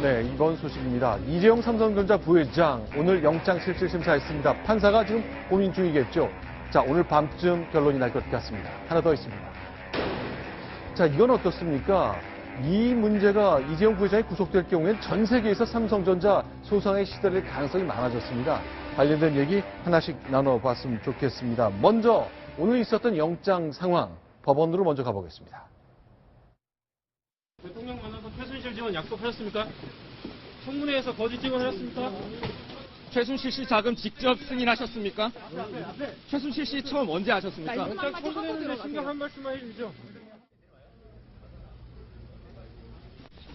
네, 이번 소식입니다. 이재용 삼성전자 부회장 오늘 영장실질심사했습니다. 판사가 지금 고민 중이겠죠. 자, 오늘 밤쯤 결론이 날 것 같습니다. 하나 더 있습니다. 자, 이건 어떻습니까? 이 문제가 이재용 부회장이 구속될 경우엔 전 세계에서 삼성전자 소송에 시달릴 가능성이 많아졌습니다. 관련된 얘기 하나씩 나눠봤으면 좋겠습니다. 먼저 오늘 있었던 영장 상황, 법원으로 먼저 가보겠습니다. 대통령 만나서 최순실 지원 약속하셨습니까? 청문회에서 거짓 지원하셨습니까? 최순실 씨 자금 직접 승인하셨습니까? 최순실 씨 처음 언제 하셨습니까? 일단 청문회는 심각한 말씀만 해주죠.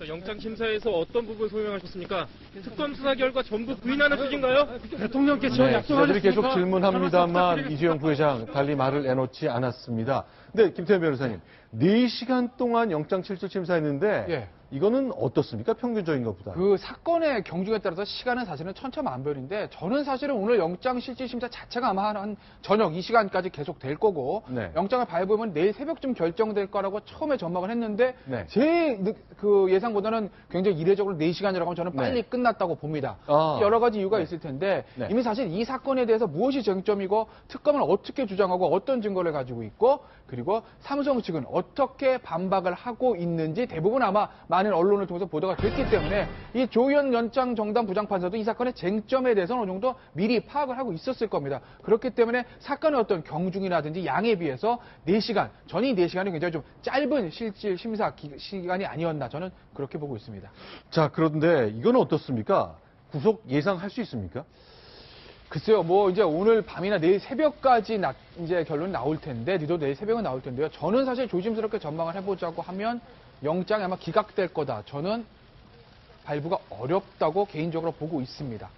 영장 심사에서 어떤 부분 소명하셨습니까? 특검 수사 결과 전부 부인하는 뜻인가요? 대통령께 지원 약속하셨습니까? 저희들이 계속 질문합니다만 이재용 부회장 달리 말을 내놓지 않았습니다. 네, 김태현 변호사님, 4시간 동안 영장 실질심사했는데 예. 이거는 어떻습니까? 평균적인 것보다. 그 사건의 경중에 따라서 시간은 사실은 천차만별인데 저는 사실은 오늘 영장실질심사 자체가 아마 한 저녁 이 시간까지 계속 될 거고 네. 영장을 발부하면 내일 새벽쯤 결정될 거라고 처음에 전망을 했는데 네. 제 그 예상보다는 굉장히 이례적으로 4시간이라고 하면 저는 빨리 끝났다고 봅니다. 아. 여러 가지 이유가 네. 있을 텐데 네. 이미 사실 이 사건에 대해서 무엇이 쟁점이고 특검은 어떻게 주장하고 어떤 증거를 가지고 있고 그리고 삼성 측은 어떻게 반박을 하고 있는지 대부분 아마 많은 언론을 통해서 보도가 됐기 때문에 이 조희연 연장 정당 부장판사도 이 사건의 쟁점에 대해서는 어느 정도 미리 파악을 하고 있었을 겁니다. 그렇기 때문에 사건의 어떤 경중이라든지 양에 비해서 4시간, 전이 4시간이 굉장히 좀 짧은 실질 심사 시간이 아니었나 저는 그렇게 보고 있습니다. 자, 그런데 이건 어떻습니까? 구속 예상할 수 있습니까? 글쎄요, 뭐 이제 오늘 밤이나 내일 새벽까지 이제 결론이 나올 텐데, 늦어도 내일 새벽은 나올 텐데요. 저는 사실 조심스럽게 전망을 해보자고 하면 영장이 아마 기각될 거다. 저는 발부가 어렵다고 개인적으로 보고 있습니다.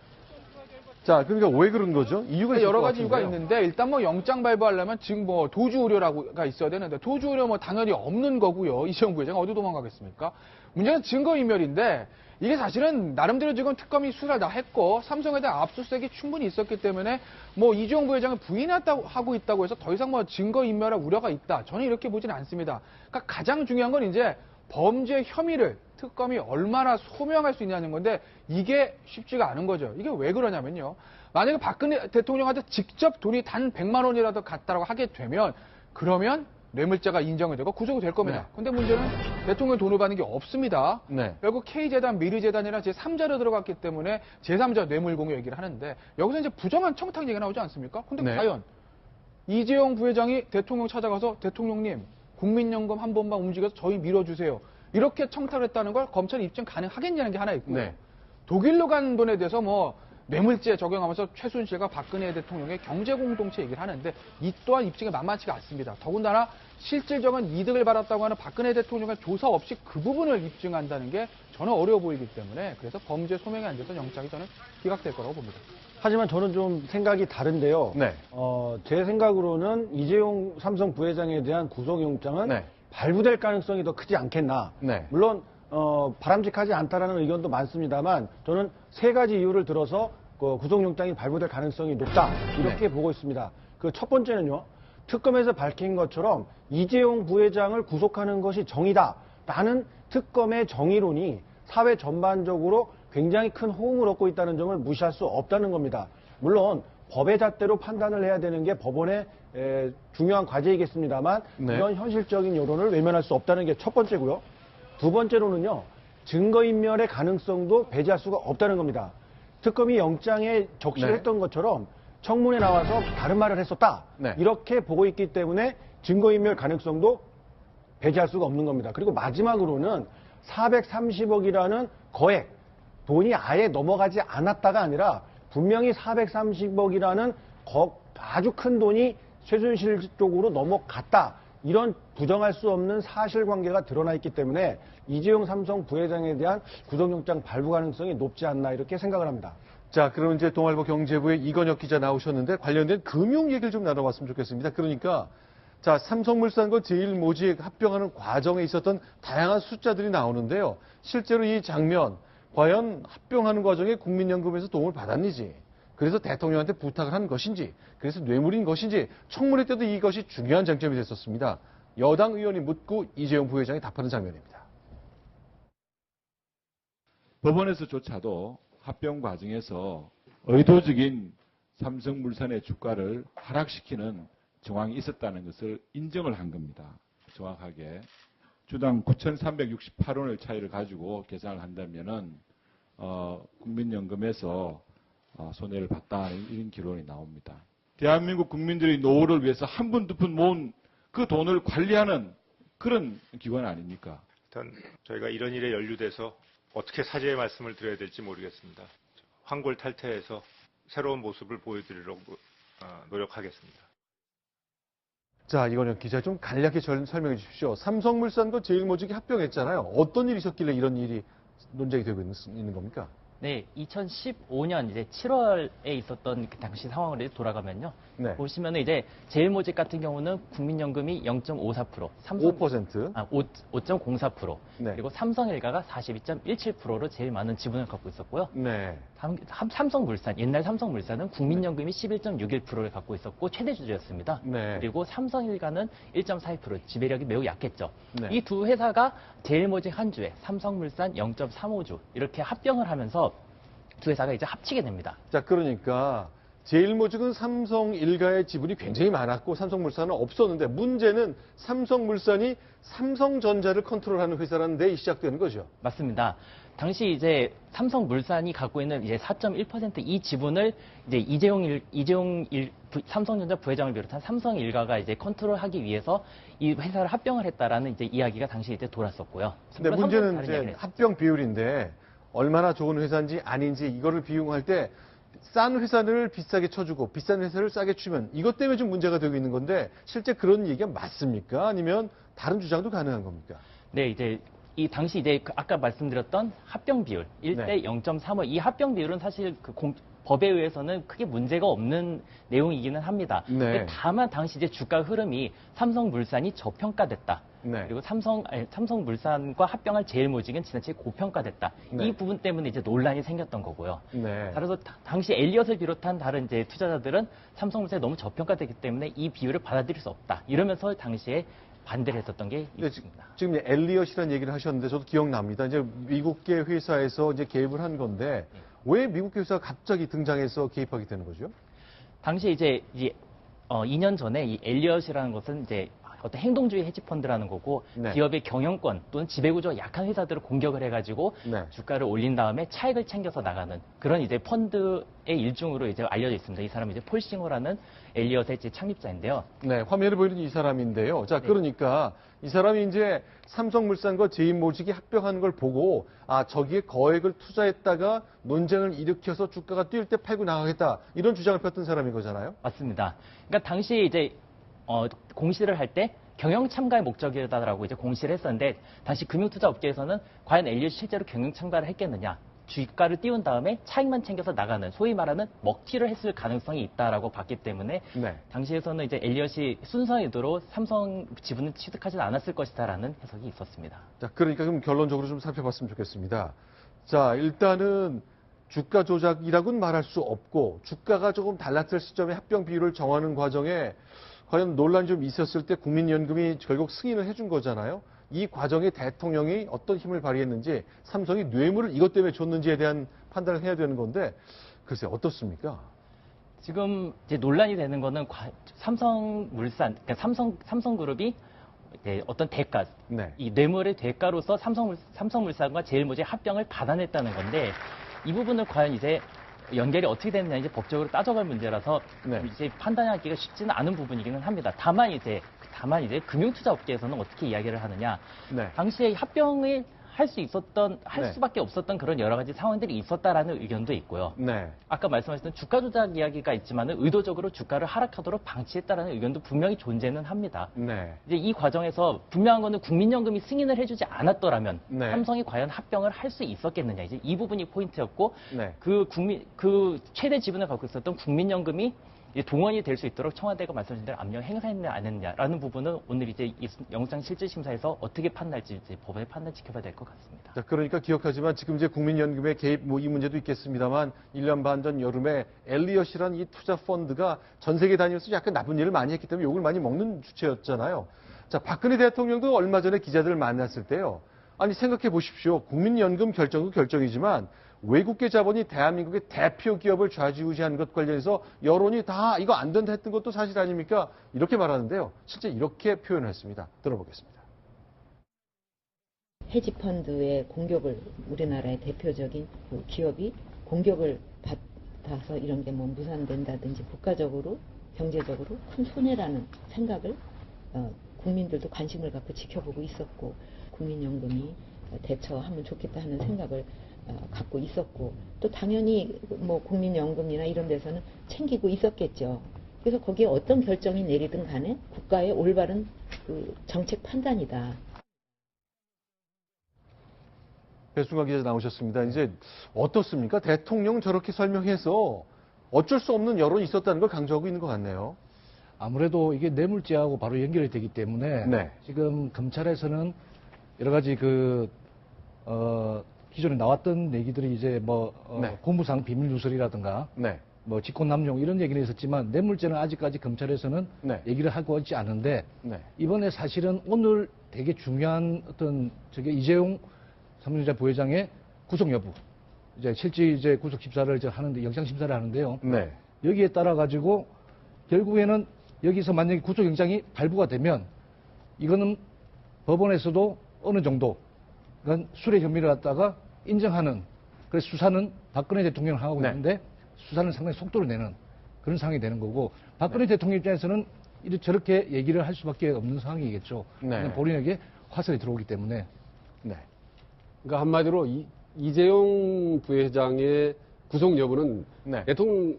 자, 그러니까 왜 그런 거죠? 이유가 있을 여러 것 가지 이유가 같은데요. 있는데 일단 뭐 영장 발부하려면 지금 뭐 도주 우려가 있어야 되는데 도주 우려 뭐 당연히 없는 거고요. 이재용 부회장 어디 도망가겠습니까? 문제는 증거인멸인데 이게 사실은 나름대로 지금 특검이 수사를 다 했고 삼성에 대한 압수수색이 충분히 있었기 때문에 뭐 이재용 부회장을 부인하고 있다고 해서 더 이상 뭐 증거인멸할 우려가 있다. 저는 이렇게 보지는 않습니다. 그러니까 가장 중요한 건 이제 범죄 혐의를 특검이 얼마나 소명할 수 있냐는 건데 이게 쉽지가 않은 거죠. 이게 왜 그러냐면요. 만약에 박근혜 대통령한테 직접 돈이 단 100만 원이라도 갔다라고 하게 되면 그러면 뇌물죄가 인정이 되고 구속이 될 겁니다. 네. 근데 문제는 대통령이 돈을 받는 게 없습니다. 네. 결국 K재단, 미르재단이랑 제3자로 들어갔기 때문에 제3자 뇌물공여 얘기를 하는데 여기서 이제 부정한 청탁 얘기가 나오지 않습니까? 근데 네. 과연 이재용 부회장이 대통령 찾아가서 대통령님 국민연금 한 번만 움직여서 저희 밀어주세요. 이렇게 청탁을 했다는 걸 검찰이 입증 가능하겠냐는 게 하나 있고요. 네. 독일로 간 돈에 대해서 뭐 뇌물죄 적용하면서 최순실과 박근혜 대통령의 경제공동체 얘기를 하는데 이 또한 입증이 만만치가 않습니다. 더군다나 실질적인 이득을 받았다고 하는 박근혜 대통령의 조사 없이 그 부분을 입증한다는 게 저는 어려워 보이기 때문에 그래서 범죄 소명에 안 돼서 영장이 저는 기각될 거라고 봅니다. 하지만 저는 좀 생각이 다른데요. 네. 제 생각으로는 이재용 삼성 부회장에 대한 구속영장은 네. 발부될 가능성이 더 크지 않겠나. 네. 물론 바람직하지 않다라는 의견도 많습니다만 저는 3가지 이유를 들어서 구속영장이 발부될 가능성이 높다 이렇게 보고 있습니다. 그 첫 번째는요. 특검에서 밝힌 것처럼 이재용 부회장을 구속하는 것이 정의다라는 특검의 정의론이 사회 전반적으로 굉장히 큰 호응을 얻고 있다는 점을 무시할 수 없다는 겁니다. 물론 법의 잣대로 판단을 해야 되는 게 법원의 중요한 과제이겠습니다만 네. 이런 현실적인 여론을 외면할 수 없다는 게 첫 번째고요. 두 번째로는요. 증거인멸의 가능성도 배제할 수가 없다는 겁니다. 특검이 영장에 적시를 네. 했던 것처럼 청문회 나와서 다른 말을 했었다. 네. 이렇게 보고 있기 때문에 증거인멸 가능성도 배제할 수가 없는 겁니다. 그리고 마지막으로는 430억이라는 거액, 돈이 아예 넘어가지 않았다가 아니라 분명히 430억이라는 아주 큰 돈이 최순실 쪽으로 넘어갔다. 이런 부정할 수 없는 사실관계가 드러나 있기 때문에 이재용 삼성 부회장에 대한 구속영장 발부 가능성이 높지 않나 이렇게 생각을 합니다. 자, 그럼 이제 동아일보 경제부의 이건혁 기자 나오셨는데 관련된 금융 얘기를 좀 나눠봤으면 좋겠습니다. 그러니까 자, 삼성물산과 제일모직 합병하는 과정에 있었던 다양한 숫자들이 나오는데요. 실제로 이 장면 과연 합병하는 과정에 국민연금에서 도움을 받았는지, 그래서 대통령한테 부탁을 한 것인지, 그래서 뇌물인 것인지 청문회 때도 이것이 중요한 쟁점이 됐었습니다. 여당 의원이 묻고 이재용 부회장이 답하는 장면입니다. 법원에서조차도 합병 과정에서 의도적인 삼성물산의 주가를 하락시키는 정황이 있었다는 것을 인정을 한 겁니다. 정확하게 주당 9,368원의 차이를 가지고 계산을 한다면은 국민연금에서 손해를 봤다 이런 기록이 나옵니다. 대한민국 국민들의 노후를 위해서 한 푼 두 푼 모은 그 돈을 관리하는 그런 기관 아닙니까? 일단 저희가 이런 일에 연루돼서 어떻게 사죄의 말씀을 드려야 될지 모르겠습니다. 환골탈태해서 새로운 모습을 보여드리려고 노력하겠습니다. 자, 이건영 기자 좀 간략히 설명해 주십시오. 삼성물산과 제일모직이 합병했잖아요. 어떤 일이 있었길래 이런 일이 논쟁이 되고 있는 겁니까? 네, 2015년 이제 7월에 있었던 그 당시 상황을 돌아가면요. 네. 보시면은 이제 제일모직 같은 경우는 국민연금이 0.54%, 5%. 5.04%, 네. 그리고 삼성일가가 42.17%로 제일 많은 지분을 갖고 있었고요. 네. 삼성물산, 옛날 삼성물산은 국민연금이 11.61%를 갖고 있었고 최대 주주였습니다. 네. 그리고 삼성일가는 1.42%, 지배력이 매우 약했죠. 네. 이 두 회사가 제일모직 한 주에 삼성물산 0.35주 이렇게 합병을 하면서 두 회사가 이제 합치게 됩니다. 자, 그러니까 제일모직은 삼성일가의 지분이 굉장히 많았고 삼성물산은 없었는데 문제는 삼성물산이 삼성전자를 컨트롤하는 회사라는 데 시작되는 거죠. 맞습니다. 당시 이제 삼성물산이 갖고 있는 이제 4.1% 이 지분을 이제 삼성전자 부회장을 비롯한 삼성일가가 이제 컨트롤하기 위해서 이 회사를 합병을 했다라는 이제 이야기가 당시 이제 돌았었고요. 근데 문제는 이제 합병 비율인데 얼마나 좋은 회사인지 아닌지 이거를 비용할 때 싼 회사를 비싸게 쳐주고 비싼 회사를 싸게 주면 이것 때문에 좀 문제가 되고 있는 건데 실제 그런 얘기가 맞습니까? 아니면 다른 주장도 가능한 겁니까? 네, 이제 이 당시 이제 아까 말씀드렸던 합병 비율 1대 네. 0.35 이 합병 비율은 사실 그 법에 의해서는 크게 문제가 없는 내용이기는 합니다. 네. 근데 다만 당시 이제 주가 흐름이 삼성물산이 저평가됐다. 네. 그리고 삼성물산과 합병한 제일모직은 지나치게 고평가됐다. 네. 이 부분 때문에 이제 논란이 생겼던 거고요. 네. 따라서 당시 엘리엇을 비롯한 다른 이제 투자자들은 삼성물산이 너무 저평가됐기 때문에 이 비율을 받아들일 수 없다. 이러면서 당시에 반대를 했었던 게 네, 있습니다. 지금 엘리엇이라는 얘기를 하셨는데 저도 기억납니다. 이제 미국계 회사에서 이제 개입을 한 건데 왜 미국계 회사가 갑자기 등장해서 개입하게 되는 거죠? 당시 이제 2년 전에 이 엘리엇이라는 것은 이제 어떤 행동주의 헤지펀드라는 거고 네. 기업의 경영권 또는 지배구조가 약한 회사들을 공격을 해가지고 네. 주가를 올린 다음에 차익을 챙겨서 나가는 그런 이제 펀드의 일종으로 이제 알려져 있습니다. 이 사람은 이제 폴 싱어라는 엘리엇의 이제 창립자인데요. 네, 화면에 보이는 이 사람인데요. 자, 그러니까 이 사람이 이제 삼성물산과 제일모직이 합병하는 걸 보고 저기에 거액을 투자했다가 논쟁을 일으켜서 주가가 뛸 때 팔고 나가겠다 이런 주장을 폈던 사람인 거잖아요. 맞습니다. 그러니까 당시 이제 공시를 할 때 경영 참가의 목적이다라고 이제 공시를 했었는데 당시 금융투자 업계에서는 과연 엘리엇이 실제로 경영 참가를 했겠느냐? 주가를 띄운 다음에 차익만 챙겨서 나가는 소위 말하는 먹튀를 했을 가능성이 있다라고 봤기 때문에 네. 당시에서는 이제 엘리엇이 순수한 의도로 삼성 지분을 취득하지 않았을 것이다라는 해석이 있었습니다. 자, 그러니까 그럼 결론적으로 좀 살펴봤으면 좋겠습니다. 자, 일단은 주가 조작이라고는 말할 수 없고 주가가 조금 달랐을 시점에 합병 비율을 정하는 과정에 과연 논란이 좀 있었을 때 국민연금이 결국 승인을 해준 거잖아요. 이 과정에 대통령이 어떤 힘을 발휘했는지 삼성이 뇌물을 이것 때문에 줬는지에 대한 판단을 해야 되는 건데 글쎄 어떻습니까? 지금 이제 논란이 되는 거는 삼성물산, 그러니까 삼성그룹이 어떤 대가, 네. 이 뇌물의 대가로서 삼성물산과 제일모직 합병을 받아냈다는 건데 이 부분을 과연 이제 연결이 어떻게 되느냐 이제 법적으로 따져갈 문제라서 네. 이제 판단하기가 쉽지는 않은 부분이기는 합니다. 다만 이제 금융투자 업계에서는 어떻게 이야기를 하느냐. 네. 당시에 합병을 할 네. 수밖에 없었던 그런 여러 가지 상황들이 있었다라는 의견도 있고요. 네. 아까 말씀하셨던 주가 조작 이야기가 있지만은 의도적으로 주가를 하락하도록 방치했다라는 의견도 분명히 존재는 합니다. 네. 이제 이 과정에서 분명한 거는 국민연금이 승인을 해주지 않았더라면 네. 삼성이 과연 합병을 할 수 있었겠느냐 이제 이 부분이 포인트였고 네. 그 최대 지분을 갖고 있었던 국민연금이 이제 동원이 될 수 있도록 청와대가 말씀하신 대로 압력 행사했느냐 안 했느냐라는 부분은 오늘 이제 이 영장 실질심사에서 어떻게 판단할지 이제 법의 판단 지켜봐야 될 것 같습니다. 자, 그러니까 기억하지만 지금 이제 국민연금의 개입 이 문제도 있겠습니다만 1년 반 전 여름에 엘리엇이라는 이 투자 펀드가 전 세계 다니면서 약간 나쁜 일을 많이 했기 때문에 욕을 많이 먹는 주체였잖아요. 자, 박근혜 대통령도 얼마 전에 기자들을 만났을 때요. 아니 생각해 보십시오. 국민연금 결정도 결정이지만 외국계 자본이 대한민국의 대표 기업을 좌지우지하는 것 관련해서 여론이 다 이거 안 된다 했던 것도 사실 아닙니까? 이렇게 말하는데요. 실제 이렇게 표현했습니다. 들어보겠습니다. 헤지펀드의 공격을 우리나라의 대표적인 그 기업이 공격을 받아서 이런 게 뭐 무산된다든지 국가적으로 경제적으로 큰 손해라는 생각을 국민들도 관심을 갖고 지켜보고 있었고 국민연금이 대처하면 좋겠다 하는 생각을 갖고 있었고 또 당연히 뭐 국민연금이나 이런 데서는 챙기고 있었겠죠. 그래서 거기에 어떤 결정이 내리든 간에 국가의 올바른 그 정책 판단이다. 배순간 기자 나오셨습니다. 이제 어떻습니까? 대통령 저렇게 설명해서 어쩔 수 없는 여론이 있었다는 걸 강조하고 있는 것 같네요. 아무래도 이게 뇌물죄하고 바로 연결이 되기 때문에 네. 지금 검찰에서는 여러 가지 기존에 나왔던 얘기들이 이제 네. 공무상 비밀 누설이라든가 네. 직권남용 이런 얘기는 있었지만 뇌물죄는 아직까지 검찰에서는 네. 얘기를 하고 있지 않은데 네. 이번에 사실은 오늘 되게 중요한 이재용 삼성전자 부회장의 구속 여부 이제 실제 이제 구속 심사를 이제 하는데 영장 심사를 하는데요. 네. 여기에 따라 가지고 결국에는 여기서 만약에 구속영장이 발부가 되면 이거는 법원에서도 어느 정도 그건 수뢰 혐의를 갖다가 인정하는 그래서 수사는 박근혜 대통령을 하고 네. 있는데 수사는 상당히 속도를 내는 그런 상황이 되는 거고 박근혜 대통령 입장에서는 저렇게 얘기를 할 수밖에 없는 상황이겠죠. 네. 본인에게 화살이 들어오기 때문에. 네. 그러니까 한마디로 이재용 부회장의 구속 여부는 네. 대통령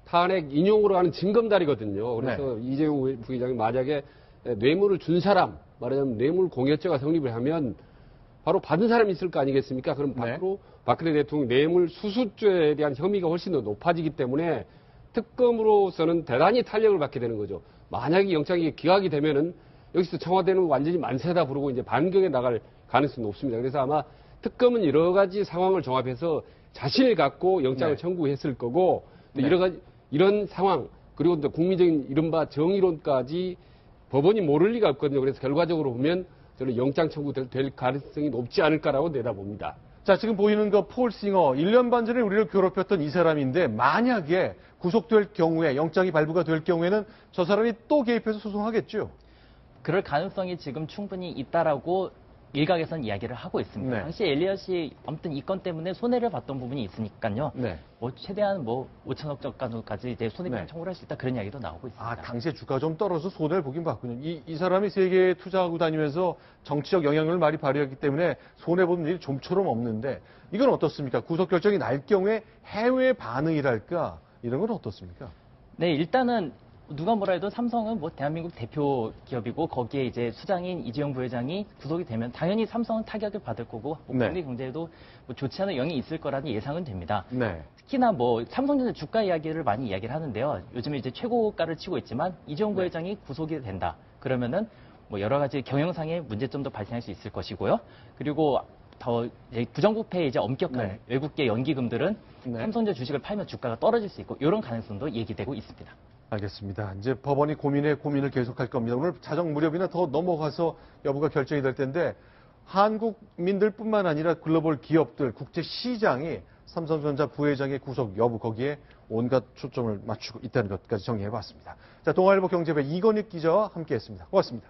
탄핵 인용으로 하는 징검다리거든요. 그래서 이재용 부회장이 만약에 뇌물을 준 사람, 말하자면 뇌물 공여죄가 성립을 하면 바로 받은 사람이 있을 거 아니겠습니까? 그럼 밖으로 박근혜 대통령 뇌물 수수죄에 대한 혐의가 훨씬 더 높아지기 때문에 특검으로서는 대단히 탄력을 받게 되는 거죠. 만약에 영장이 기각이 되면은 여기서 청와대는 완전히 만세다 부르고 이제 반격에 나갈 가능성이 높습니다. 그래서 아마 특검은 여러 가지 상황을 종합해서 자신을 갖고 영장을 청구했을 거고 여러 가지 이런 상황 그리고 또 국민적인 이른바 정의론까지 법원이 모를 리가 없거든요. 그래서 결과적으로 보면 저는 영장 청구될 가능성이 높지 않을까라고 내다봅니다. 자, 지금 보이는 폴 싱어 1년 반 전에 우리를 괴롭혔던 이 사람인데 만약에 구속될 경우에 영장이 발부가 될 경우에는 저 사람이 또 개입해서 소송하겠죠. 그럴 가능성이 지금 충분히 있다라고 일각에서는 이야기를 하고 있습니다. 네. 당시 엘리엇이 아무튼 이 건 때문에 손해를 봤던 부분이 있으니까요. 네. 최대한 5천억 정도까지 이제 손해배상 청구를 할 수 있다 그런 이야기도 나오고 있습니다. 아, 당시에 주가 좀 떨어져서 손해를 보긴 봤군요. 이 사람이 세계에 투자하고 다니면서 정치적 영향력을 많이 발휘했기 때문에 손해보는 일이 좀처럼 없는데 이건 어떻습니까? 구속 결정이 날 경우에 해외 반응이랄까 이런 건 어떻습니까? 네, 일단은 누가 뭐라 해도 삼성은 대한민국 대표 기업이고 거기에 이제 수장인 이재용 부회장이 구속이 되면 당연히 삼성은 타격을 받을 거고 국내 경제에도 좋지 않은 영향이 있을 거라는 예상은 됩니다. 네. 특히나 삼성전자 주가 이야기를 많이 이야기를 하는데요. 요즘에 이제 최고가를 치고 있지만 이재용 부회장이 구속이 된다. 그러면은 여러 가지 경영상의 문제점도 발생할 수 있을 것이고요. 그리고 더 이제 부정부패에 이제 엄격한 외국계 연기금들은 삼성전자 주식을 팔면 주가가 떨어질 수 있고 이런 가능성도 얘기되고 있습니다. 알겠습니다. 이제 법원이 고민을 계속할 겁니다. 오늘 자정 무렵이나 더 넘어가서 여부가 결정이 될 텐데 한국민들뿐만 아니라 글로벌 기업들, 국제 시장이 삼성전자 부회장의 구속 여부 거기에 온갖 초점을 맞추고 있다는 것까지 정리해봤습니다. 자, 동아일보 경제부 이건익 기자와 함께했습니다. 고맙습니다.